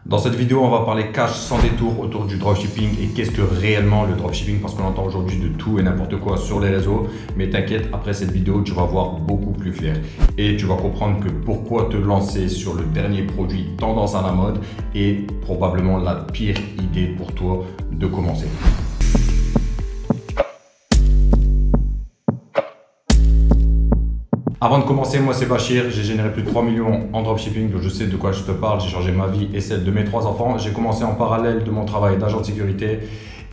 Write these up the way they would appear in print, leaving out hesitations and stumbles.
Dans cette vidéo, on va parler cash sans détour autour du dropshipping et qu'est-ce que réellement le dropshipping, parce qu'on entend aujourd'hui de tout et n'importe quoi sur les réseaux. Mais t'inquiète, après cette vidéo, tu vas voir beaucoup plus clair et tu vas comprendre que pourquoi te lancer sur le dernier produit tendance à la mode est probablement la pire idée pour toi de commencer. Avant de commencer, moi c'est Bachir, j'ai généré plus de 3 millions en dropshipping, donc je sais de quoi je te parle, j'ai changé ma vie et celle de mes 3 enfants. J'ai commencé en parallèle de mon travail d'agent de sécurité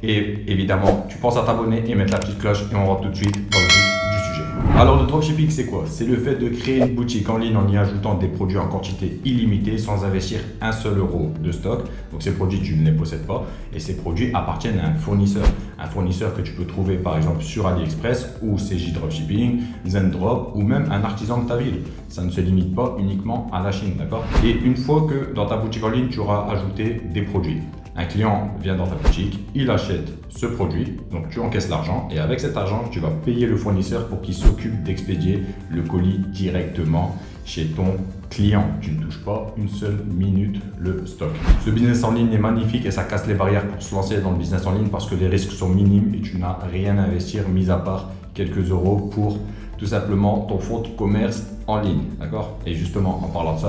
et évidemment, tu penses à t'abonner et mettre la petite cloche et on rentre tout de suite dans le vif du sujet. Alors le dropshipping c'est quoi? C'est le fait de créer une boutique en ligne en y ajoutant des produits en quantité illimitée sans investir un seul euro de stock. Donc ces produits tu ne les possèdes pas et ces produits appartiennent à un fournisseur. Un fournisseur que tu peux trouver par exemple sur AliExpress ou CJ Dropshipping, Zendrop ou même un artisan de ta ville. Ça ne se limite pas uniquement à la Chine, d'accord? Et une fois que dans ta boutique en ligne tu auras ajouté des produits, un client vient dans ta boutique, il achète ce produit, donc tu encaisses l'argent et avec cet argent, tu vas payer le fournisseur pour qu'il s'occupe d'expédier le colis directement chez ton client. Tu ne touches pas une seule minute le stock. Ce business en ligne est magnifique et ça casse les barrières pour se lancer dans le business en ligne parce que les risques sont minimes et tu n'as rien à investir mis à part quelques euros pour tout simplement ton fonds de commerce en ligne, d'accord? Et justement, en parlant de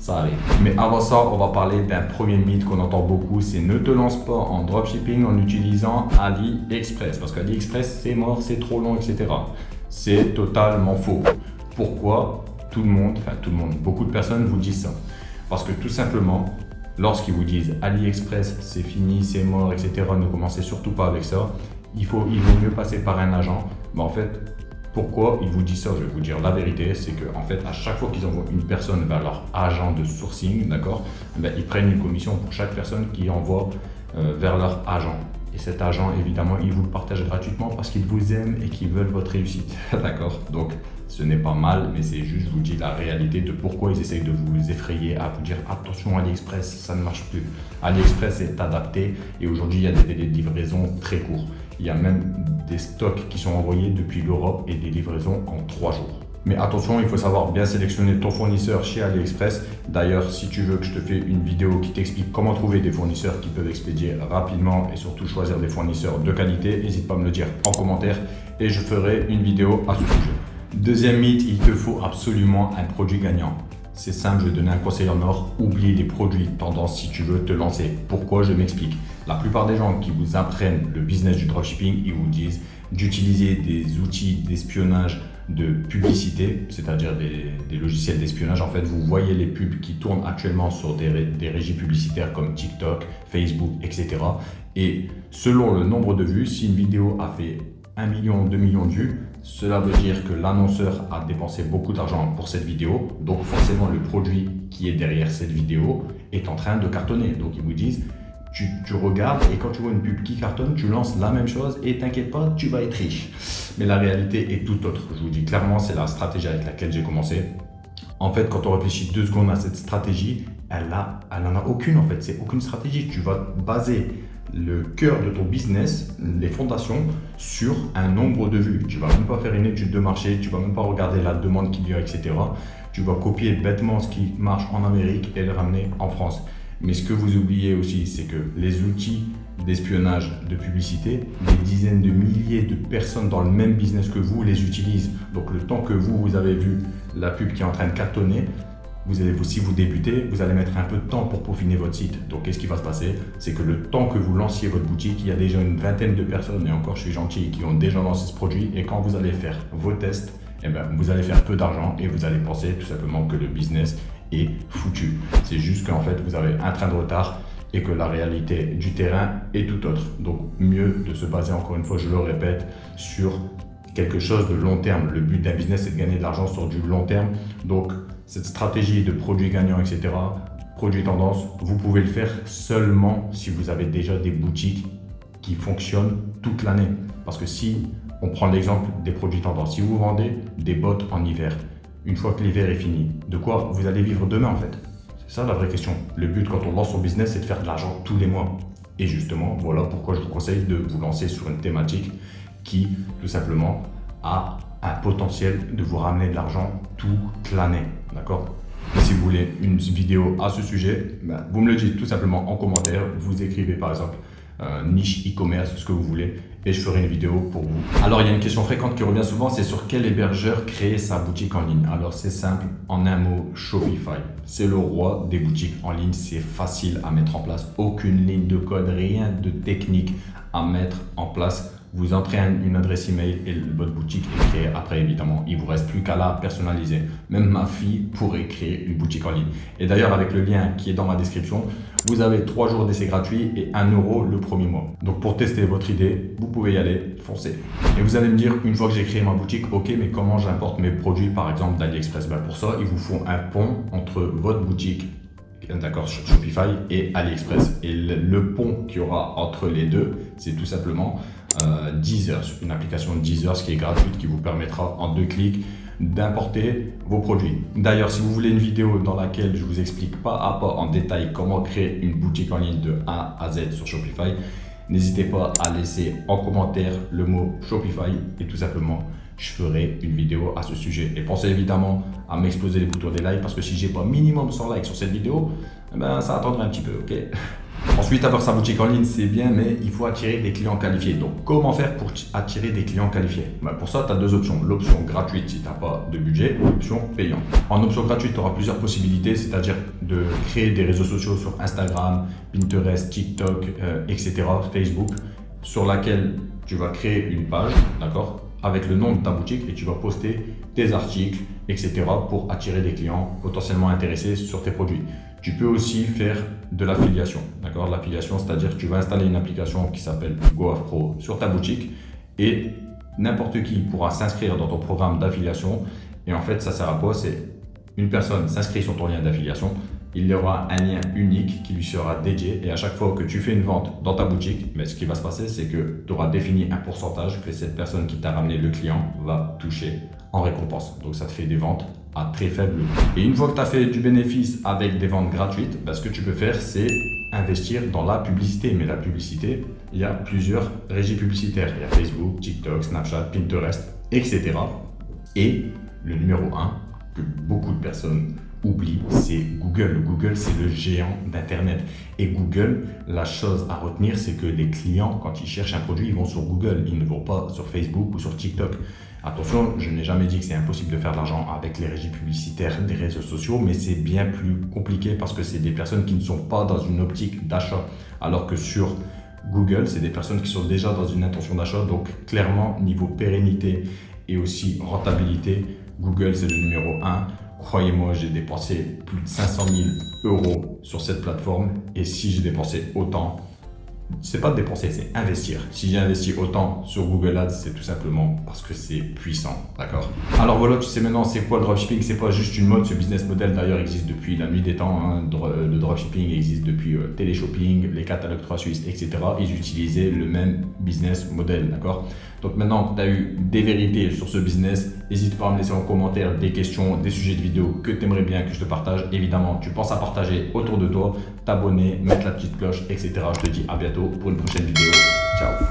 ça arrive. Mais avant ça, on va parler d'un premier mythe qu'on entend beaucoup, c'est ne te lance pas en dropshipping en utilisant AliExpress. Parce qu'AliExpress, c'est mort, c'est trop long, etc. C'est totalement faux. Pourquoi tout le monde, beaucoup de personnes vous disent ça? Parce que tout simplement, lorsqu'ils vous disent AliExpress, c'est fini, c'est mort, etc., ne commencez surtout pas avec ça. Il vaut mieux passer par un agent. Mais en fait, pourquoi ils vous disent ça? Je vais vous dire la vérité, c'est qu'en fait, à chaque fois qu'ils envoient une personne vers leur agent de sourcing, d'accord, ils prennent une commission pour chaque personne qui envoie vers leur agent. Et cet agent, évidemment, il vous le partage gratuitement parce qu'il vous aime et qu'il veut votre réussite, d'accord? Donc, ce n'est pas mal, mais c'est juste, je vous dis la réalité de pourquoi ils essayent de vous effrayer, à vous dire attention, AliExpress, ça ne marche plus. AliExpress est adapté et aujourd'hui, il y a des délais de livraison très courts. Il y a même des stocks qui sont envoyés depuis l'Europe et des livraisons en 3 jours. Mais attention, il faut savoir bien sélectionner ton fournisseur chez AliExpress. D'ailleurs, si tu veux que je te fais une vidéo qui t'explique comment trouver des fournisseurs qui peuvent expédier rapidement et surtout choisir des fournisseurs de qualité, n'hésite pas à me le dire en commentaire et je ferai une vidéo à ce sujet. Deuxième mythe, il te faut absolument un produit gagnant. C'est simple, je vais te donner un conseil en or, oublie les produits tendance si tu veux te lancer. Pourquoi? Je m'explique. La plupart des gens qui vous apprennent le business du dropshipping, ils vous disent d'utiliser des outils d'espionnage de publicité, c'est-à-dire des logiciels d'espionnage. En fait, vous voyez les pubs qui tournent actuellement sur des régies publicitaires comme TikTok, Facebook, etc. Et selon le nombre de vues, si une vidéo a fait 1 million, 2 millions de vues, cela veut dire que l'annonceur a dépensé beaucoup d'argent pour cette vidéo. Donc forcément, le produit qui est derrière cette vidéo est en train de cartonner. Donc ils vous disent, tu regardes et quand tu vois une pub qui cartonne, tu lances la même chose et t'inquiète pas, tu vas être riche. Mais la réalité est tout autre. Je vous dis clairement, c'est la stratégie avec laquelle j'ai commencé. En fait, quand on réfléchit 2 secondes à cette stratégie, elle n'en a aucune en fait. C'est aucune stratégie. Tu vas baser le cœur de ton business, les fondations, sur un nombre de vues. Tu ne vas même pas faire une étude de marché, tu ne vas même pas regarder la demande qu'il y a, etc. Tu vas copier bêtement ce qui marche en Amérique et le ramener en France. Mais ce que vous oubliez aussi, c'est que les outils d'espionnage, de publicité, des dizaines de milliers de personnes dans le même business que vous les utilisent. Donc le temps que vous avez vu la pub qui est en train de cartonner, si vous débutez, vous allez mettre un peu de temps pour peaufiner votre site. Donc, qu'est-ce qui va se passer? C'est que le temps que vous lanciez votre boutique, il y a déjà une vingtaine de personnes, et encore je suis gentil, qui ont déjà lancé ce produit. Et quand vous allez faire vos tests, vous allez faire peu d'argent et vous allez penser tout simplement que le business est foutu. C'est juste qu'en fait, vous avez un train de retard et que la réalité du terrain est tout autre. Donc, mieux de se baser, encore une fois, je le répète, sur quelque chose de long terme. Le but d'un business, c'est de gagner de l'argent sur du long terme. Donc, cette stratégie de produits gagnants, etc., produits tendance, vous pouvez le faire seulement si vous avez déjà des boutiques qui fonctionnent toute l'année. Parce que si on prend l'exemple des produits tendance, si vous vendez des bottes en hiver, une fois que l'hiver est fini, de quoi vous allez vivre demain en fait? C'est ça la vraie question. Le but quand on lance son business, c'est de faire de l'argent tous les mois. Et justement, voilà pourquoi je vous conseille de vous lancer sur une thématique qui, tout simplement, a un potentiel de vous ramener de l'argent toute l'année, d'accord? Et si vous voulez une vidéo à ce sujet, ben, vous me le dites tout simplement en commentaire. Vous écrivez par exemple niche e-commerce, ce que vous voulez, et je ferai une vidéo pour vous. Alors il y a une question fréquente qui revient souvent, c'est sur quel hébergeur créer sa boutique en ligne. Alors c'est simple, en un mot, Shopify. C'est le roi des boutiques en ligne, c'est facile à mettre en place, aucune ligne de code, rien de technique à mettre en place. Vous entrez une adresse email et votre boutique est créée. Après, évidemment, il ne vous reste plus qu'à la personnaliser. Même ma fille pourrait créer une boutique en ligne. Et d'ailleurs, avec le lien qui est dans ma description, vous avez 3 jours d'essai gratuit et 1 € le premier mois. Donc, pour tester votre idée, vous pouvez y aller, foncez. Et vous allez me dire, une fois que j'ai créé ma boutique, ok, mais comment j'importe mes produits, par exemple, d'AliExpress? Ben, pour ça, il vous faut un pont entre votre boutique, d'accord, sur Shopify et AliExpress. Et le pont qu'il y aura entre les deux, c'est tout simplement Deezer, une application Deezer qui est gratuite, qui vous permettra en 2 clics d'importer vos produits. D'ailleurs, si vous voulez une vidéo dans laquelle je vous explique pas à pas en détail comment créer une boutique en ligne de A à Z sur Shopify, n'hésitez pas à laisser en commentaire le mot Shopify et tout simplement je ferai une vidéo à ce sujet. Et pensez évidemment à m'exploser les boutons des likes parce que si j'ai pas minimum 100 likes sur cette vidéo, eh ben, ça attendra un petit peu, ok? Ensuite, avoir sa boutique en ligne, c'est bien, mais il faut attirer des clients qualifiés. Donc, comment faire pour attirer des clients qualifiés? Ben, pour ça, tu as 2 options. L'option gratuite si tu n'as pas de budget, ou l'option payante. En option gratuite, tu auras plusieurs possibilités, c'est-à-dire de créer des réseaux sociaux sur Instagram, Pinterest, TikTok, etc., Facebook, sur laquelle tu vas créer une page, d'accord, avec le nom de ta boutique et tu vas poster tes articles, etc. pour attirer des clients potentiellement intéressés sur tes produits. Tu peux aussi faire de l'affiliation, d'accord? L'affiliation, c'est-à-dire que tu vas installer une application qui s'appelle GoAffPro sur ta boutique et n'importe qui pourra s'inscrire dans ton programme d'affiliation. Et en fait, ça sert à quoi? C'est une personne s'inscrit sur ton lien d'affiliation, il y aura un lien unique qui lui sera dédié et à chaque fois que tu fais une vente dans ta boutique, mais ce qui va se passer, c'est que tu auras défini un pourcentage que cette personne qui t'a ramené le client va toucher en récompense. Donc ça te fait des ventes à très faible coût. Et une fois que tu as fait du bénéfice avec des ventes gratuites, ce que tu peux faire, c'est investir dans la publicité. Mais la publicité, il y a plusieurs régies publicitaires. Il y a Facebook, TikTok, Snapchat, Pinterest, etc. Et le numéro 1 que beaucoup de personnes oublient, c'est Google. Google, c'est le géant d'Internet. Et Google, la chose à retenir, c'est que les clients, quand ils cherchent un produit, ils vont sur Google. Ils ne vont pas sur Facebook ou sur TikTok. Attention, je n'ai jamais dit que c'est impossible de faire de l'argent avec les régies publicitaires des réseaux sociaux, mais c'est bien plus compliqué parce que c'est des personnes qui ne sont pas dans une optique d'achat. Alors que sur Google, c'est des personnes qui sont déjà dans une intention d'achat. Donc clairement, niveau pérennité et aussi rentabilité, Google, c'est le numéro 1. Croyez-moi, j'ai dépensé plus de 500 000 € sur cette plateforme. Et si j'ai dépensé autant, c'est pas de dépenser, c'est investir. Si j'ai investi autant sur Google Ads, c'est tout simplement parce que c'est puissant, d'accord? Alors voilà, tu sais maintenant c'est quoi le dropshipping, c'est pas juste une mode, ce business model d'ailleurs existe depuis la nuit des temps, hein. Le dropshipping existe depuis Téléshopping, les catalogues 3 Suisses, etc. Ils utilisaient le même business model, d'accord? Donc maintenant que tu as eu des vérités sur ce business, n'hésite pas à me laisser en commentaire des questions, des sujets de vidéo que tu aimerais bien que je te partage. Évidemment, tu penses à partager autour de toi, t'abonner, mettre la petite cloche, etc. Je te dis à bientôt pour une prochaine vidéo. Ciao!